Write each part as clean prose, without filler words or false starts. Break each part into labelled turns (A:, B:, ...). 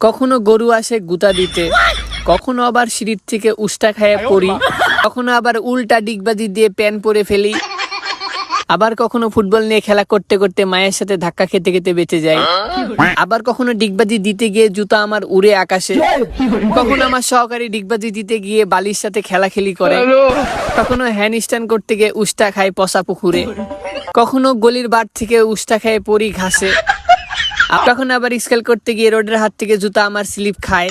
A: কখনো গরু আসে গুতা দিতে, কখনো আবার সিঁড়ির থেকে উষ্টা খাইয়ে পড়ি, কখনো আবার উল্টা ডিগবাজি দিয়ে প্যান পরে ফেলি, আবার কখনো ফুটবল নিয়ে খেলা করতে করতে মায়ের সাথে ধাক্কা খেতে খেতে বেঁচে যাই, আবার কখনো ডিগবাজি দিতে গিয়ে জুতা আমার উড়ে আকাশে, কখনো আমার সহকারী ডিগবাজি দিতে গিয়ে বালির সাথে খেলাখেলি করে, কখনো হ্যান্ড স্ট্যান্ড করতে গিয়ে উষ্টা খাই পচা পুকুরে, কখনো গলির বার থেকে উষ্টা খায় পড়ি ঘাসে, তখন আবার স্কেল করতে গিয়ে রোডের হাত থেকে জুতা আমার স্লিপ খায়।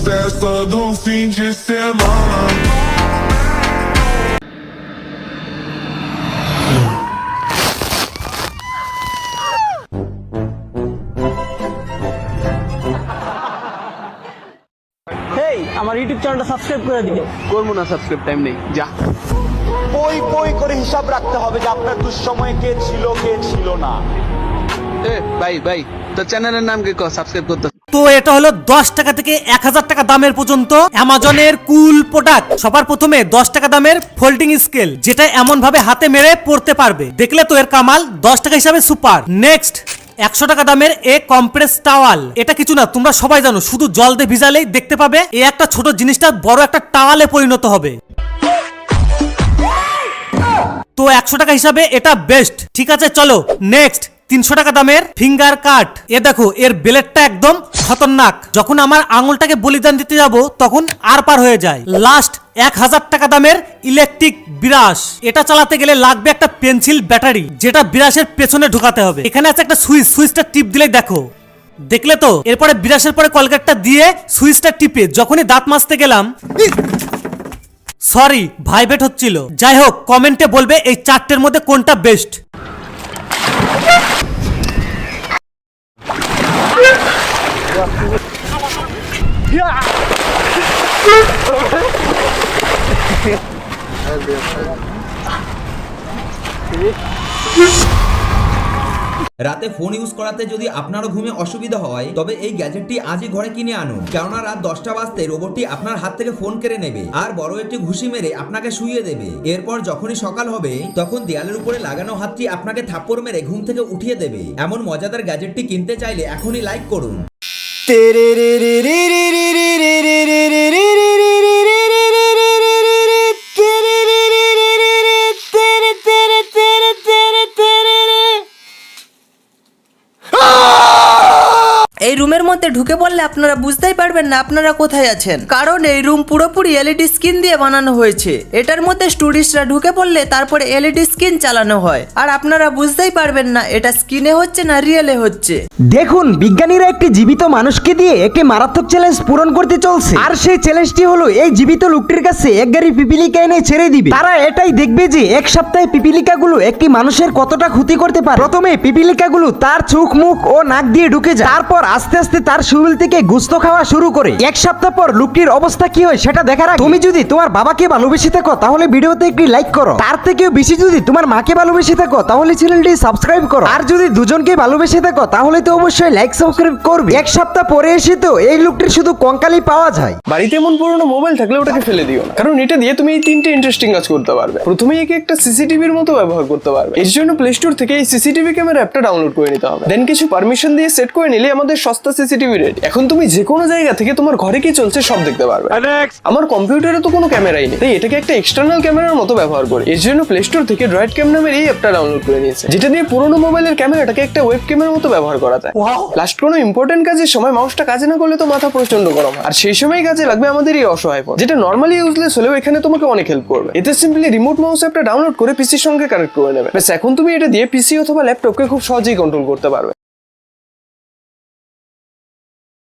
B: Festa do fim de semana.
C: আমার ইউটিউব চ্যানেলটা সাবস্ক্রাইব করে দিবে।
A: করবো না সাবস্ক্রাইব, টাইম নেই, যা।
D: পই পই করে হিসাব রাখতে হবে যে আপনার দুঃসময়ে কে ছিল কে ছিল না।
A: ভাই তো চ্যানেলের নাম কি সাবস্ক্রাইব করতে।
C: তো এটা হলো 10 টাকা থেকে 1000 টাকা দামের পর্যন্ত অ্যামাজনের কুল প্রোডাক্ট। সবার প্রথমে 10 টাকা দামের ফোল্ডিং স্কেল, যেটা এমন ভাবে হাতে মেরে পড়তে পারবে, দেখলে তো এর কামাল। 10 টাকা হিসাবে সুপার। নেক্সট 100 টাকা দামের এ কম্প্রেস টাওয়াল। এটা কিছু না, তোমরা সবাই জানো, শুধু জল দিয়ে ভিজালেই দেখতে পাবে এই একটা ছোট জিনিসটা বড় একটা টাওয়ালে পরিণত হবে। তো 100 টাকা হিসাবে এটা বেস্ট। ঠিক আছে, চলো নেক্সট 300 টাকা দামের ফিঙ্গার কাট। এ দেখো, এর ব্লেডটা একদম খতরনাক। যখন আমার আঙুলটাকে বলিদান দিতে যাব তখন আর পার হয়ে যায়। লাস্ট 1000 টাকা দামের ইলেকট্রিক ব্রাশ। এটা চালাতে গেলে লাগবে একটা পেন্সিল ব্যাটারি, যেটা ব্রাশের পেছনে ঢোকাতে হবে। এখানে আছে একটা সুইচটা টিপ দিলেই দেখো, দেখলে তো। এরপরে ব্রাশের পরে কলগেটটা দিয়ে সুইচটা টিপে যখনই দাঁত মাজতে গেলাম, সরি ভাইব্রেট হচ্ছিল। যাই হোক, কমেন্টে বলবে এই চারটের মধ্যে কোনটা বেস্ট।
E: রাতে ফোন ইউজ করাতে যদি আপনারও ঘুমে অসুবিধা হয়, তবে এই গ্যাজেটটি আজই ঘরে কিনে আনুন। কেননা রাত 10টা বাজতে রোবটটি আপনার হাত থেকে ফোন কেড়ে নেবে আর বড় একটি ঘুষি মেরে আপনাকে শুইয়ে দেবে। এরপর যখনই সকাল হবে তখন দেয়ালের উপরে লাগানো হাতটি আপনাকে থাপ্পড় মেরে ঘুম থেকে উঠিয়ে দেবে। এমন মজাদার গ্যাজেটটি কিনতে চাইলে এখনই লাইক করুন।
F: এই রুমের মধ্যে ঢুকে পড়লে আপনারা বুঝতেই পারবেন না আপনারা কোথায় আছেন, কারণ এই রুম পুরোপুরি এলইডি স্ক্রিন দিয়ে বানানো হয়েছে। এটার মধ্যে স্টুডেন্টরা ঢুকে পড়লে তারপরে এলইডি স্ক্রিন চালানো হয়, আর আপনারা বুঝতেই পারবেন না এটা স্ক্রিনে হচ্ছে না রিয়েলে হচ্ছে।
G: দেখুন, বিজ্ঞানীরা একটি জীবিত মানুষকে দিয়ে একটি মারাত্মক চ্যালেঞ্জ পূরণ করতে চলছে। আর সেই চ্যালেঞ্জটি হলো এই জীবিত লোকটির কাছে এক গাড়ি পিপিলিকা এনে ছেড়ে দিবে। তারা এটাই দেখবে যে এক সপ্তাহে পিপিলিকাগুলো একটি মানুষের কতটা ক্ষতি করতে পারে। প্রথমে পিপিলিকাগুলো তার চোখ, মুখ ও নাক দিয়ে ঢুকে যায়, তারপর আস্তে আস্তে তার শরীর থেকে গোশত খাওয়া শুরু করে। এক সপ্তাহ পর লোকটির অবস্থা কি হয় সেটা দেখার আগে তুমি যদি তোমার বাবাকে ভালোবেসে থাকো তাহলে ভিডিওতে একটি লাইক করো। তার থেকেও বেশি যদি তোমার মাকে ভালোবেসে থাকো তাহলে চ্যানেলটি সাবস্ক্রাইব করো। আর যদি দুজনকে ভালোবেসে থাকো তাহলে তো অবশ্যই লাইক সাবস্ক্রাইব করবে। এক সপ্তাহ পরে এসে তো এই লোকটির শুধু কঙ্কালি পাওয়া যায়।
H: বাড়িতে এমন পুরনো মোবাইল থাকলে ওটাকে ফেলে দিও না, কারণ এটা দিয়ে তুমি এই 3টে ইন্টারেস্টিং কাজ করতে পারবে। প্রথমেই একে একটা সিসিটিভির মতো ব্যবহার করতে পারবে। এর জন্য প্লে স্টোর থেকে এই সিসিটিভি ক্যামেরা অ্যাপটা ডাউনলোড করে নিতে হবে। দেন কিছু পারমিশন দিয়ে সেট করে নিলে আমাদের সস্তা সিসিটিভি রেডি। এখন তুমি যে কোনো জায়গা থেকে তোমার ঘরে কি চলছে সব দেখতে পারবে। আমার কম্পিউটারে তো কোনো ক্যামেরাই নেই, তাই এটাকে একটা এক্সটার্নাল ক্যামেরার মতো ব্যবহার করি। এর জন্য প্লে স্টোর থেকে ড্রয়েড ক্যাম নামের এই অ্যাপটা ডাউনলোড করে নিয়েছে, যেটা দিয়ে পুরোনো মোবাইলের ক্যামেরাটাকে একটা ওয়েব ক্যামেরার মতো ব্যবহার করা যায়। লাস্ট কোনো ইম্পর্টেন্ট কাজের সময় মাউসটা কাজে না করলে তো মাথা প্রচন্ড গরম হয়, আর সেই সময় কাজে লাগবে আমাদের এই অসহায় ফোন, যেটা নর্মালি ইউজলেস হলেও এখানে তোমাকে অনেক হেল্প করবে। এতে সিম্পলি রিমোট মাউস অ্যাপটা ডাউনলোড করে পিসির সঙ্গে কানেক্ট করে নেবে। ব্যাস এখন তুমি এটা দিয়ে পিসি অথবা ল্যাপটপকে খুব সহজেই কন্ট্রোল করতে পারবে।